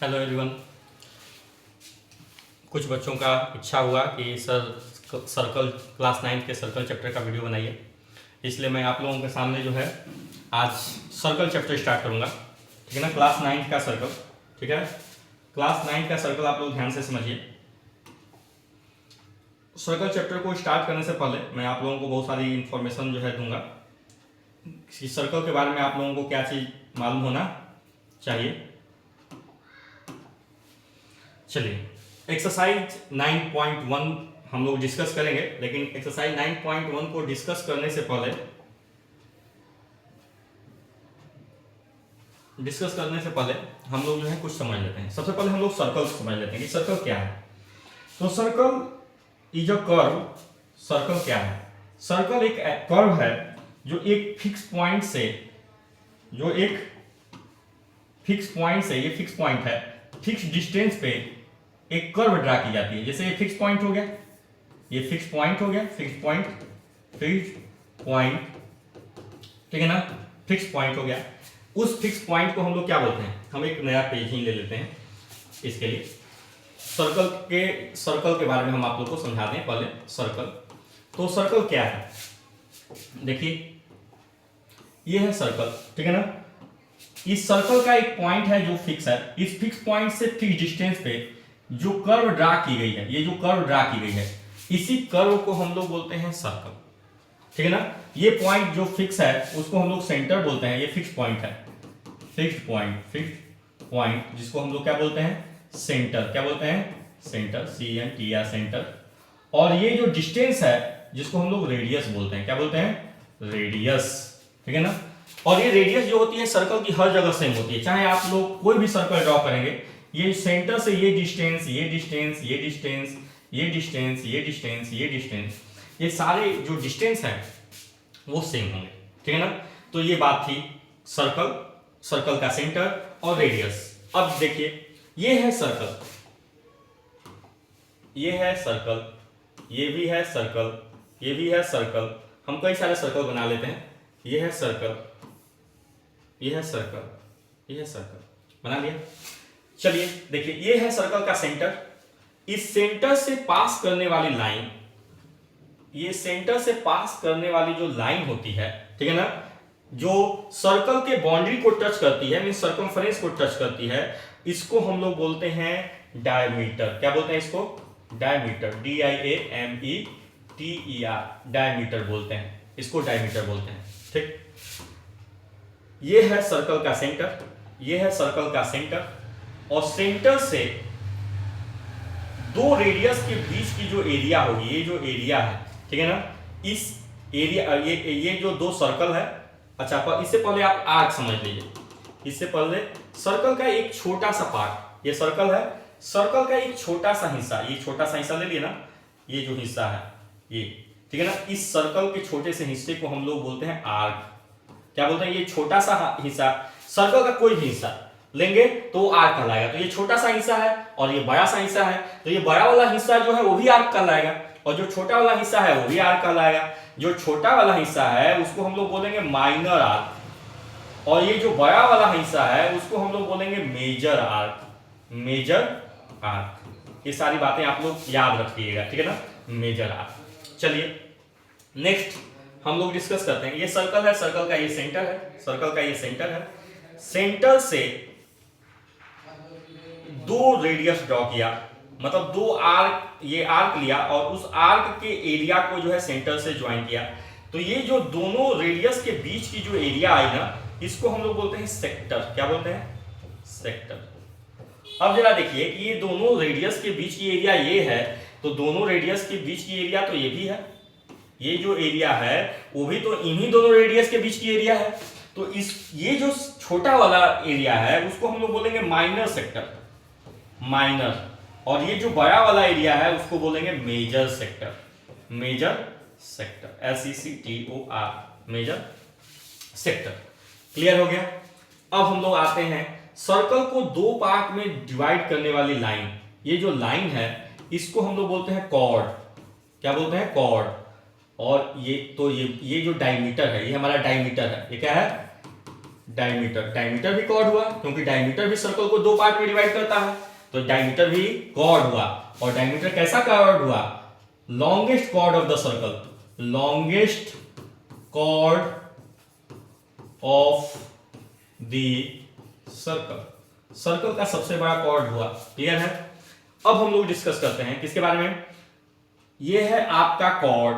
Hello everyone. कुछ बच्चों का इच्छा हुआ कि सर सर्कल क्लास 9 के सर्कल चैप्टर का वीडियो बनाइए, इसलिए मैं आप लोगों के सामने जो है आज सर्कल चैप्टर स्टार्ट करूंगा। ठीक है ना, क्लास 9 का सर्कल। ठीक है, क्लास 9 का सर्कल आप लोग ध्यान से समझिए। सर्कल चैप्टर को स्टार्ट करने से पहले मैं आप लोगों को बहुत सारी इंफॉर्मेशन जो है दूंगा कि सर्कल के बारे में आप लोगों को क्या चीज़ मालूम होना चाहिए। चलिए, एक्सरसाइज 9.1 हम लोग डिस्कस करेंगे, लेकिन एक्सरसाइज 9.1 को डिस्कस करने से पहले हम लोग जो है कुछ समझ लेते हैं। सबसे पहले हम लोग सर्कल समझ लेते हैं कि सर्कल क्या है। तो circle is a curve. Circle क्या है? सर्कल एक कर्व है जो एक फिक्स पॉइंट से ये फिक्स पॉइंट है, फिक्स डिस्टेंस पे एक कर्व ड्रा की जाती है। जैसे ये फिक्स पॉइंट हो गया, फिक्स पॉइंट, ठीक है ना, फिक्स पॉइंट हो गया। उस फिक्स पॉइंट को हम लोग क्या बोलते हैं? हम एक नया पेज ही ले लेते हैं इसके लिए। सर्कल के बारे में हम आप लोग को समझा दें पहले। तो सर्कल क्या है? देखिए, ये है सर्कल, ठीक है ना। इस सर्कल का एक पॉइंट है जो फिक्स है। इस फिक्स पॉइंट से फिक्स डिस्टेंस पे जो कर्व ड्रा की गई है, ये जो कर्व ड्रा की गई है, इसी कर्व को हम लोग बोलते हैं सर्कल। ठीक है ना। ये पॉइंट जो फिक्स है उसको हम लोग सेंटर बोलते हैं। ये फिक्स पॉइंट है, फिक्स पॉइंट जिसको हम लोग क्या बोलते हैं? सेंटर। क्या बोलते हैं? Centre, CNTR, centre. और ये जो डिस्टेंस है जिसको हम लोग रेडियस बोलते हैं। क्या बोलते हैं? रेडियस। ठीक है ना। और ये रेडियस जो होती है सर्कल की हर जगह सेम होती है, चाहे आप लोग कोई भी सर्कल ड्रॉ करेंगे, ये सेंटर से ये डिस्टेंस, ये सारे जो डिस्टेंस है वो सेम होंगे। ठीक है ना। तो ये बात थी सर्कल का सेंटर और रेडियस। अब देखिए, ये है सर्कल, ये भी है सर्कल, हम कई सारे सर्कल बना लेते हैं। ये है सर्कल, बना लिया। चलिए देखिए, ये है सर्कल का सेंटर। इस सेंटर से पास करने वाली लाइन, ये सेंटर से पास करने वाली जो लाइन होती है, ठीक है ना, जो सर्कल के बाउंड्री को टच करती है, मीन सर्कमफरेंस को टच करती है, इसको हम लोग बोलते हैं डायमीटर। क्या बोलते हैं इसको? डायमीटर, DIAMETER, डायमीटर बोलते हैं इसको, डायमीटर बोलते हैं। ठीक, ये है सर्कल का सेंटर, और सेंटर से दो रेडियस के बीच की जो एरिया होगी, ये जो एरिया है, ठीक है ना, इस एरिया, ये जो दो सर्कल है। अच्छा, पर इससे पहले आप आर्क समझ लीजिए। इससे पहले सर्कल का एक छोटा सा पार्ट, ये सर्कल है, सर्कल का एक छोटा सा हिस्सा, ये छोटा सा हिस्सा ले लिए ना, ये जो हिस्सा है ये, ठीक है ना, इस सर्कल के छोटे से हिस्से को हम लोग बोलते हैं आर्क। क्या बोलते हैं? ये छोटा सा हिस्सा, सर्कल का कोई भी हिस्सा लेंगे तो आर्क कहलाएगा। तो ये छोटा सा हिस्सा है और ये बड़ा सा हिस्सा है, तो ये बड़ा वाला हिस्सा जो है वो भी आर्क कहलाएगा, और जो छोटा वाला हिस्सा है वो भी आर्क कहलाएगा। जो छोटा वाला हिस्सा है उसको हम लोग बोलेंगे माइनर आर्क, और ये जो बड़ा वाला हिस्सा है उसको हम लोग बोलेंगे मेजर आर्क। ये सारी बातें आप लोग याद रखिएगा, ठीक है ना, मेजर आर्क। चलिए नेक्स्ट हम लोग डिस्कस करते हैं। ये सर्कल है, सर्कल का ये सेंटर है, सेंटर से दो रेडियस ड्रॉ किया, मतलब दो आर्क, ये आर्क लिया और उस आर्क के एरिया को जो है सेंटर से ज्वाइन किया। तो ये जो दोनों रेडियस के बीच की जो एरिया आई ना, इसको हम लोग बोलते हैं सेक्टर। क्या बोलते हैं? सेक्टर। अब जरा देखिए कि ये दोनों रेडियस के बीच की एरिया ये है, तो दोनों रेडियस के बीच की एरिया तो ये भी है, ये जो एरिया है वो भी तो इन्हीं दोनों रेडियस के बीच की एरिया है। तो ये जो छोटा वाला एरिया है उसको हम लोग बोलेंगे माइनर सेक्टर, और ये जो बड़ा वाला एरिया है उसको बोलेंगे major sector, SECTOR, major sector. Clear हो गया? अब हम लोग आते हैं सर्कल को दो पार्ट में डिवाइड करने वाली लाइन। ये जो लाइन है इसको हम लोग बोलते हैं कॉर्ड। क्या बोलते हैं? कॉर्ड। और ये जो डायमीटर है, ये हमारा डायमीटर है। ये क्या है? डायमीटर, डायमीटर भी कॉर्ड हुआ क्योंकि डायमीटर भी सर्कल को दो पार्ट में डिवाइड करता है, तो डायमीटर भी कॉर्ड हुआ। और डायमीटर कैसा कॉर्ड हुआ? Longest chord of the circle, longest chord of the circle, circle का सबसे बड़ा कॉर्ड हुआ। क्लियर है? अब हम लोग डिस्कस करते हैं किसके बारे में? ये है आपका कॉर्ड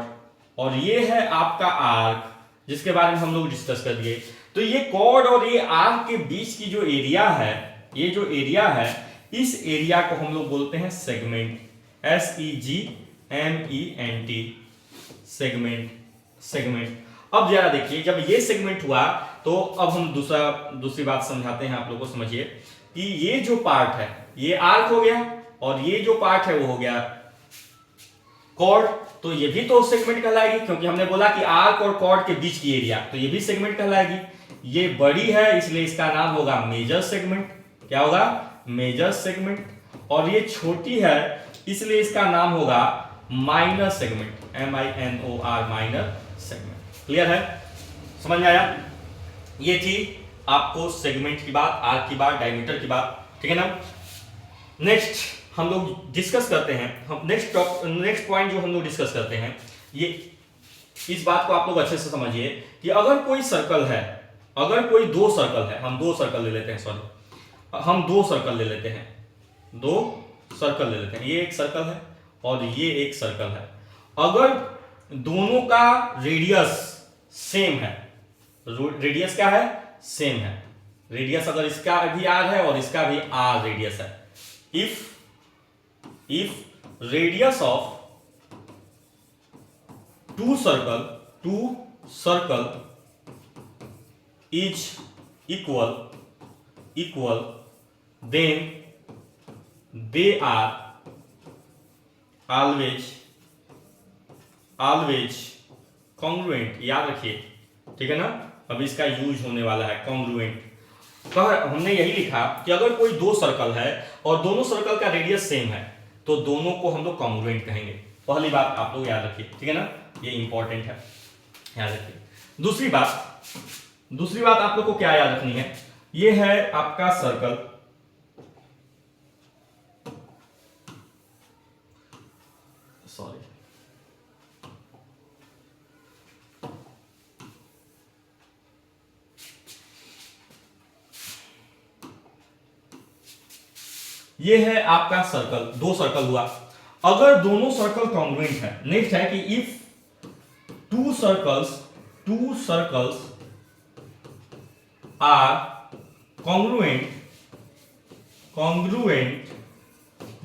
और ये है आपका आर्क, जिसके बारे में हम लोग डिस्कस कर लिए। तो ये कॉर्ड और ये आर्क के बीच की जो एरिया है, ये जो एरिया है, इस एरिया को हम लोग बोलते हैं सेगमेंट, SEGMENT, सेगमेंट, सेगमेंट। अब जरा देखिए, जब ये सेगमेंट हुआ तो अब हम दूसरी बात समझाते हैं, आप लोगों को समझिए कि ये जो पार्ट है ये आर्क हो गया और ये जो पार्ट है वो हो गया कॉर्ड, तो ये भी तो सेगमेंट कहलाएगी क्योंकि हमने बोला कि आर्क और कॉर्ड के बीच की एरिया, तो ये भी सेगमेंट कहलाएगी। ये बड़ी है इसलिए इसका नाम होगा मेजर सेगमेंट। क्या होगा? Major segment. और ये छोटी है इसलिए इसका नाम होगा minor segment, MINOR, minor segment. Clear है? समझ में आया? ये थी आपको सेगमेंट की बात, आर्क की बात, डायमीटर की बात। ठीक है ना? नेक्स्ट हम लोग डिस्कस करते हैं, हम नेक्स्ट पॉइंट जो हम लोग डिस्कस करते हैं, ये इस बात को आप लोग अच्छे से समझिए कि अगर कोई सर्कल है, अगर कोई दो सर्कल है, हम दो सर्कल ले लेते हैं, सॉरी हम दो सर्कल ले लेते हैं, दो सर्कल ले लेते हैं, ये एक सर्कल है और ये एक सर्कल है। अगर दोनों का रेडियस सेम है, रेडियस क्या है? सेम है। रेडियस अगर इसका भी r है और इसका भी r रेडियस है, if radius of two circle is equal, then they are always congruent। याद रखिए, ठीक है ना? अब इसका यूज होने वाला है congruent। तो हमने यही लिखा कि अगर कोई दो सर्कल है और दोनों सर्कल का रेडियस सेम है तो दोनों को हम लोग कॉन्ग्रुएंट कहेंगे। पहली बात आप लोग याद रखिए, ठीक है ना? ये इंपॉर्टेंट है, याद रखिए। दूसरी बात आप लोग को क्या याद रखनी है? ये है आपका सर्कल, सॉरी ये है आपका सर्कल, दो सर्कल हुआ। अगर दोनों सर्कल कॉन्ग्रुएंट है, नेक्स्ट है कि if two circles are congruent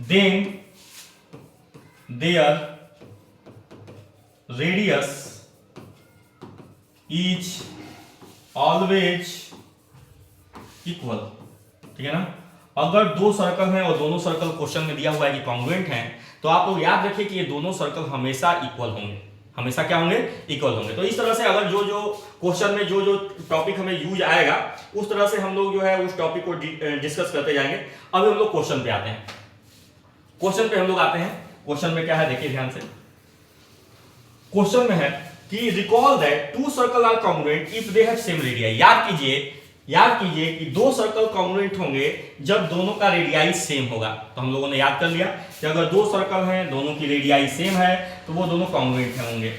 then their radius is always equal. ठीक है ना? अगर दो सर्कल हैं और दोनों सर्कल क्वेश्चन में दिया हुआ है कि कॉन्ग्रुएंट हैं, तो आप लोग याद रखिए कि ये दोनों सर्कल हमेशा इक्वल होंगे, हमेशा क्या होंगे? इक्वल होंगे। तो इस तरह से अगर जो क्वेश्चन में जो टॉपिक हमें यूज आएगा उस तरह से हम लोग जो है उस टॉपिक को डिस्कस करते जाएंगे। अब हम लोग क्वेश्चन पे आते हैं, क्वेश्चन पे हम लोग आते हैं। क्वेश्चन में क्या है देखिए ध्यान से, क्वेश्चन में है कि recall that two circle are congruent if they have same radii. याद कीजिए कि दो सर्कल कॉन्ग्रुएंट होंगे जब दोनों का रेडियाई सेम होगा। तो हम लोगों ने याद कर लिया कि अगर दो सर्कल हैं, दोनों की रेडियाई सेम है तो वो दोनों कॉन्ग्रुएंट होंगे।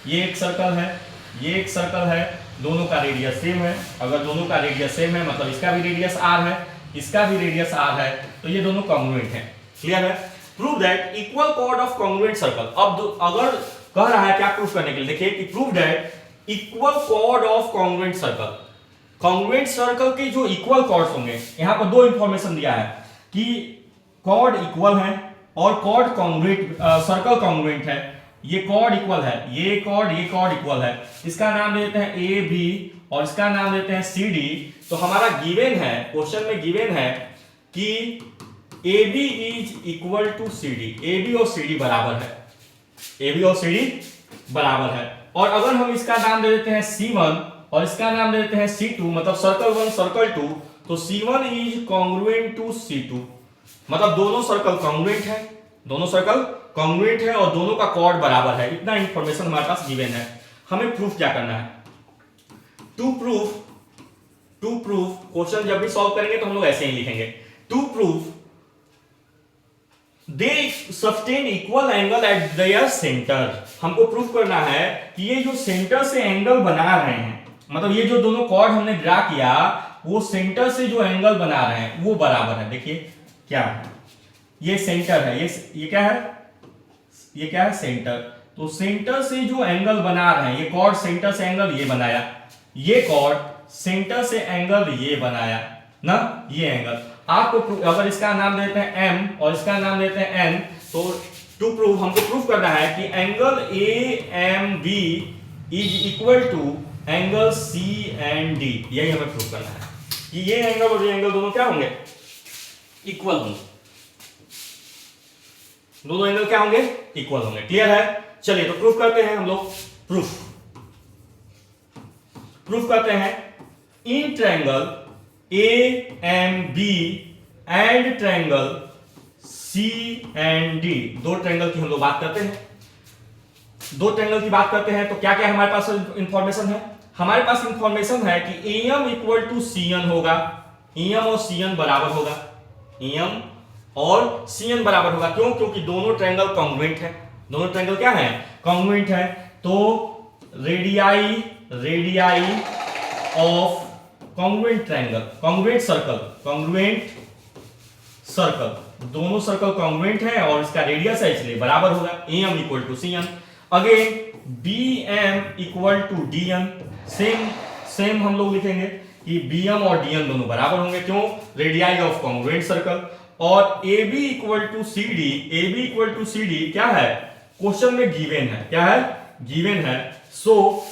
ये एक सर्कल है, ये एक सर्कल है, दोनों का रेडियस सेम है। अगर दोनों का रेडियस सेम है मतलब इसका भी रेडियस r है, इसका भी रेडियस r है, तो ये दोनों कॉन्ग्रुएंट हैं। क्लियर है? Prove that equal cord of congruent circle. अब अगर कह रहा है क्या प्रूफ करने के लिए, देखिए कि prove that equal cord of congruent circle, congruent circle के जो इक्वल कॉर्ड्स होंगे, यहां पर दो इंफॉर्मेशन दिया है कि कॉर्ड इक्वल है और कॉर्ड कॉन्ग्रुएंट, सर्कल कॉन्ग्रुएंट है। ये कॉर्ड इक्वल है, ये कॉर्ड इक्वल है। इसका नाम देते हैं ए बी और इसका नाम देते हैं सी डी। तो हमारा गिवन है, क्वेश्चन में गिवन है कि A B is equal to C D, A B और सी डी बराबर है, ए बी और सी डी बराबर है। और अगर हम इसका नाम दे देते हैं C1 और इसका नाम दे देते हैं C2, मतलब सर्कल 1 सर्कल 2, तो C1 is congruent to C2, मतलब दोनों सर्कल कॉन्ग्रुएंट है, दोनों सर्कल कॉन्ग्रुएंट है और दोनों का कॉर्ड बराबर है। इतना इंफॉर्मेशन हमारे पास गिवन है। हमें प्रूफ क्या करना है? To proof to prove, question जब भी सॉल्व करेंगे तो हम लोग ऐसे ही लिखेंगे, to prove they sustain equal angle at their centre. हमको प्रूव करना है कि ये जो सेंटर से एंगल बना रहे हैं, मतलब ये जो दोनों कॉर्ड हमने ड्रा किया वो सेंटर से जो एंगल बना रहे हैं वो बराबर है। देखिए क्या है, ये सेंटर है, ये क्या है, ये क्या है, सेंटर। तो सेंटर से जो एंगल बना रहे हैं, ये कॉर्ड सेंटर से एंगल ये बनाया, ये कॉर्ड सेंटर से एंगल ये बनाया ना, ये एंगल। आपको अगर इसका नाम देते हैं m और इसका नाम देते हैं n, तो टू प्रूव हमको प्रूव करना है कि angle AMB is equal to angle CND। यही हमें प्रूव करना है कि ये एंगल और ये एंगल दोनों क्या होंगे, इक्वल होंगे, दोनों एंगल क्या होंगे, इक्वल होंगे। क्लियर है? चलिए तो प्रूफ करते हैं हम लोग, प्रूफ करते हैं। In triangle AMB and triangle CND, दो ट्रायंगल की हम लोग बात करते हैं, दो ट्रायंगल की बात करते हैं। तो क्या क्या हमारे पास इंफॉर्मेशन है, हमारे पास इंफॉर्मेशन है कि AM इक्वल टू CN होगा, AM और CN बराबर होगा, AM और CN बराबर होगा। क्यों? क्योंकि दोनों ट्रायंगल कॉन्ग्रुएंट है, दोनों ट्रायंगल क्या है, कॉन्ग्रुएंट है। तो radii of congruent triangle, congruent circle, दोनों सर्कल कॉन्ग्रुएंट है और इसका रेडियस है इसलिए बराबर होगा, AM equal to CN। Again BM equal to DN, same हम लोग लिखेंगे कि BM और DN दोनों बराबर होंगे। क्यों? Radii of congruent circle. और AB equal to CD, AB equal to CD क्या है, क्वेश्चन में गिवन है, क्या है, गिवन है। So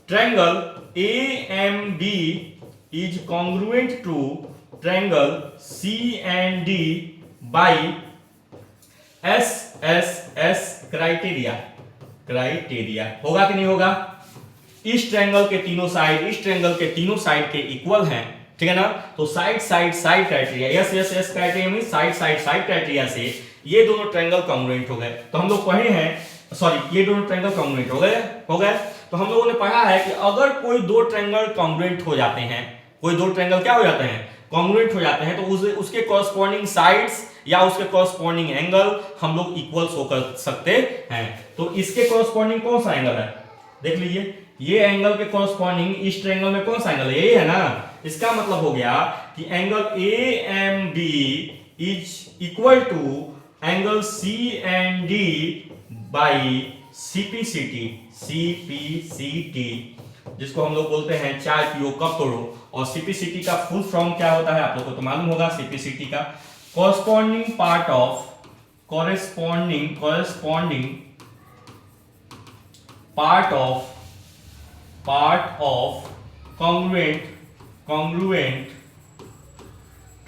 triangle AMB is congruent to triangle CND by SSS criteria, होगा कि नहीं होगा? इस ट्रायंगल के तीनों साइड, इस ट्रायंगल के तीनों साइड के इक्वल हैं, ठीक है ना। तो side criteria, SSS criteria means side criteria से ये दोनों ट्रायंगल कॉन्ग्रुएंट हो गए। तो हम लोग पढ़े हैं, सॉरी, ये दोनों ट्रायंगल कॉन्ग्रुएंट हो गए। तो हम लोगों ने पढ़ा है कि अगर कोई दो ट्रायंगल कॉन्ग्रुएंट हो जाते हैं, कोई दो ट्रायंगल क्या हो जाते हैं, कॉन्ग्रुएंट हो जाते हैं, तो उसके कॉरस्पॉन्डिंग साइड्स या उसके कॉरस्पॉन्डिंग एंगल हम लोग इक्वल शो कर सकते हैं। तो इसके कॉरस्पॉन्डिंग कौन सा एंगल है, देख लीजिए, ये एंगल के कॉरस्पॉन्डिंग इस ट्रायंगल में कौन सा एंगल है, यही है ना। इसका मतलब हो गया कि angle AMB is equal to angle CND by CPCT, जिसको हम लोग बोलते हैं 4 PO कब तोड़ो। और CPCT का फुल फॉर्म क्या होता है आप लोगों को तो मालूम होगा, CPCT का corresponding part of congruent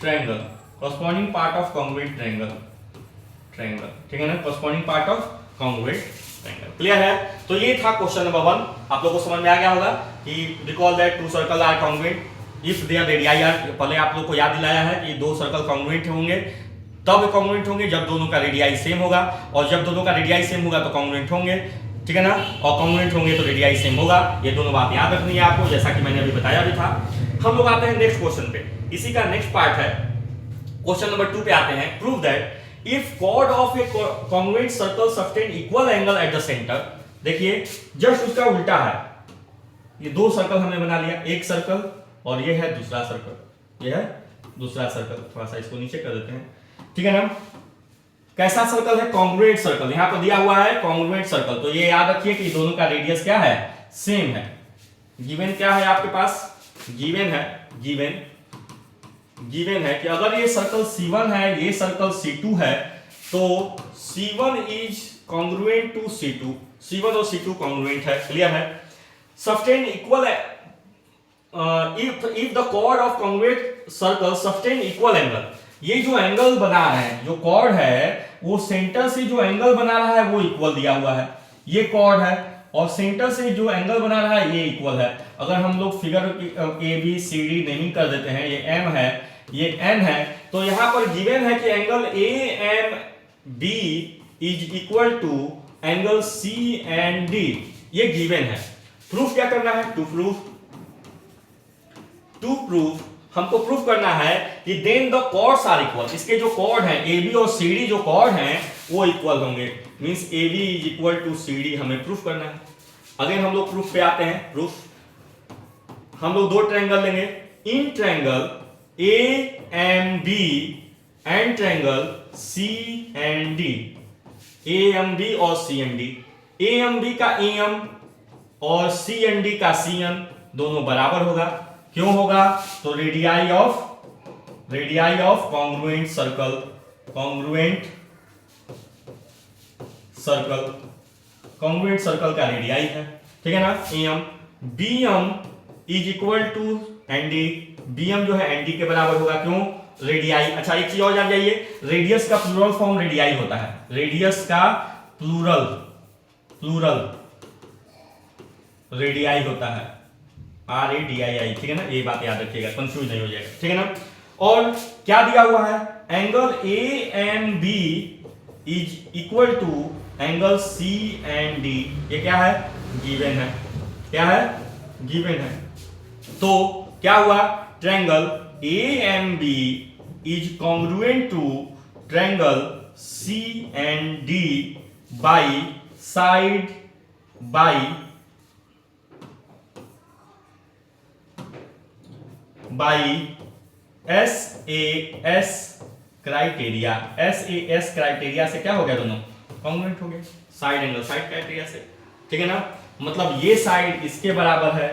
triangle, corresponding part of congruent triangle, ठीक है ना, corresponding part of congruent triangle। Clear है? तो ये था क्वेश्चन नंबर 1। आप लोगों को समझ में आ गया होगा कि recall that two circle are congruent if their radii are. पहले आप लोग को याद दिलाया है कि दो सर्कल कॉन्ग्रुएंट होंगे, तब कॉन्ग्रुएंट होंगे जब दोनों का रेडियाई सेम होगा, और जब दोनों का रेडियाई सेम होगा तो कॉन्ग्रुएंट होंगे, ठीक है ना। और कॉन्ग्रुएंट होंगे तो रेडियाई सेम होगा। ये दोनों बात याद रखनी है आपको, जैसा कि मैंने अभी बताया भी था। हम लोग आते हैं नेक्स्ट क्वेश्चन पे, इसी का नेक्स्ट पार्ट है, क्वेश्चन नंबर 2 पे आते हैं। Prove that if chord of a congruent circle sustain equal angle at the centre. देखिए जस्ट उसका उल्टा है, ये दो सर्कल हमने बना लिया, एक सर्कल और ये है दूसरा सर्कल, ये है दूसरा सर्कल। थोड़ा सा इसको नीचे कर देते हैं, ठीक है ना। कैसा सर्कल है, कॉन्ग्रुएंट सर्कल, यहां पर दिया हुआ है कॉन्ग्रुएंट सर्कल। तो ये याद रखिए कि दोनों का रेडियस क्या है, सेम है। गिवन क्या है आपके पास, गिवन है कि अगर ये सर्कल C1 है, ये सर्कल C2 है, तो C1 is congruent to C2, C1 और C2 कॉन्ग्रुएंट है। क्लियर है? Sustain equal if the chord of congruent circle sustain equal angle. ये जो एंगल बना रहे हैं, जो कॉर्ड है वो सेंटर से जो एंगल बना रहा है वो इक्वल दिया हुआ है, ये कॉर्ड है, और सेंटर से जो एंगल बना रहा है ये इक्वल है। अगर हम लोग फिगर ABCD नेमिंग कर देते हैं, ये M है, ये N है, तो यहां पर गिवन है कि angle AMB is equal to angle CND, ये गिवन है। प्रूफ क्या करना है, टू टू प्रूव, हमको प्रूफ करना है कि then the chords are equal, इसके जो कॉर्ड हैं ए बी और सी डी जो कॉर्ड हैं वो इक्वल होंगे, means A B is equal to C D हमें प्रूफ करना है। अगेन हम लोग प्रूफ पे आते हैं। प्रूफ हम लोग दो ट्रायंगल लेंगे, in triangle A M B and triangle C and D, A M B और C M D, A M B का ए एम और सी एन डी का सी एन दोनों बराबर होगा। क्यों होगा? तो radii of congruent circle, congruent circle का रेडियाई है, ठीक है ना। M B M is equal to N D, B M जो है एन डी के बराबर होगा। क्यों? रेडियाई। अच्छा एक चीज और जान जाइए, रेडियस का प्लूरल फॉर्म रेडियाई होता है, रेडियस का प्लूरल रेडियाई होता है, आर ए डी आई आई, ठीक है ना। ये बात याद रखिएगा, कंफ्यूज नहीं हो जाएगा, ठीक है ना। और क्या दिया हुआ है? Angle A and B is equal to angle C and D, ये क्या है? गिवन है। क्या है? गिवन है। तो क्या हुआ? Triangle A M B is congruent to triangle C and D by side by SAS criteria. SAS criteria से क्या हो गया? दोनों कॉन्ग्रुएंट हो गए, साइड एंगल साइड क्राइटेरिया से, ठीक है ना। मतलब ये साइड इसके बराबर है,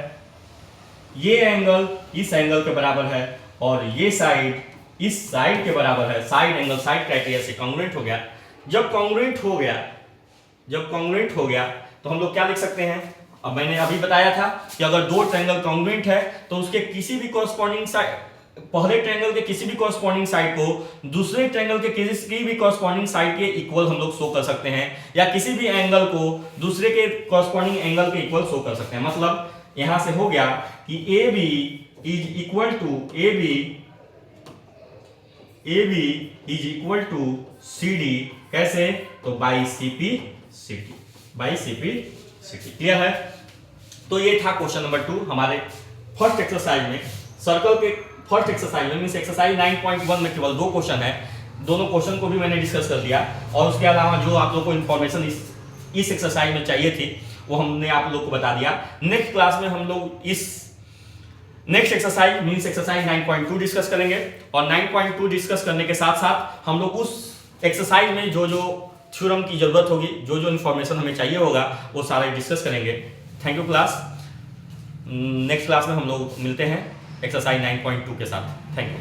ये एंगल इस एंगल के बराबर है, और ये साइड इस साइड के बराबर है। साइड एंगल साइड क्राइटेरिया से कॉन्ग्रुएंट हो गया। जब कॉन्ग्रुएंट हो गया तो हम लोग क्या लिख सकते हैं? अब मैंने अभी बताया था कि अगर दो ट्रायंगल कॉन्ग्रुएंट है तो उसके किसी भी कॉरस्पॉन्डिंग साइड, पहले ट्रायंगल के किसी भी कॉरस्पॉन्डिंग साइड को दूसरे ट्रायंगल के किसी भी कॉरस्पॉन्डिंग साइड के इक्वल हम लोग शो कर सकते हैं, या किसी भी एंगल को दूसरे के कॉरस्पॉन्डिंग एंगल के इक्वल शो कर सकते हैं। मतलब यहां से हो गया कि A B is equal to C D. कैसे? तो by C P C T. Clear है? तो ये था क्वेश्चन नंबर 2 हमारे फर्स्ट एक्सरसाइज में। सर्कल के फर्स्ट एक्सरसाइज में, मींस एक्सरसाइज 9.1 में केवल 2 क्वेश्चन है। दोनों क्वेश्चन को भी मैंने डिस्कस कर दिया, और उसके अलावा जो आप लोगों को इन्फॉर्मेशन इस एक्सरसाइज में चाहिए थी वो हमने आप लोग को बता दिया। नेक्स्ट क्लास में हम लोग इस next exercise means exercise 9.2 discuss करेंगे, और 9.2 डिस्कस करने के साथ साथ हम लोग उस एक्सरसाइज में जो जो थ्योरम की जरूरत होगी, जो जो इन्फॉर्मेशन हमें चाहिए होगा, वो सारे डिस्कस करेंगे। Thank you class. Next class में हम लोग मिलते हैं एक्सरसाइज 9.2 के साथ। Thank you.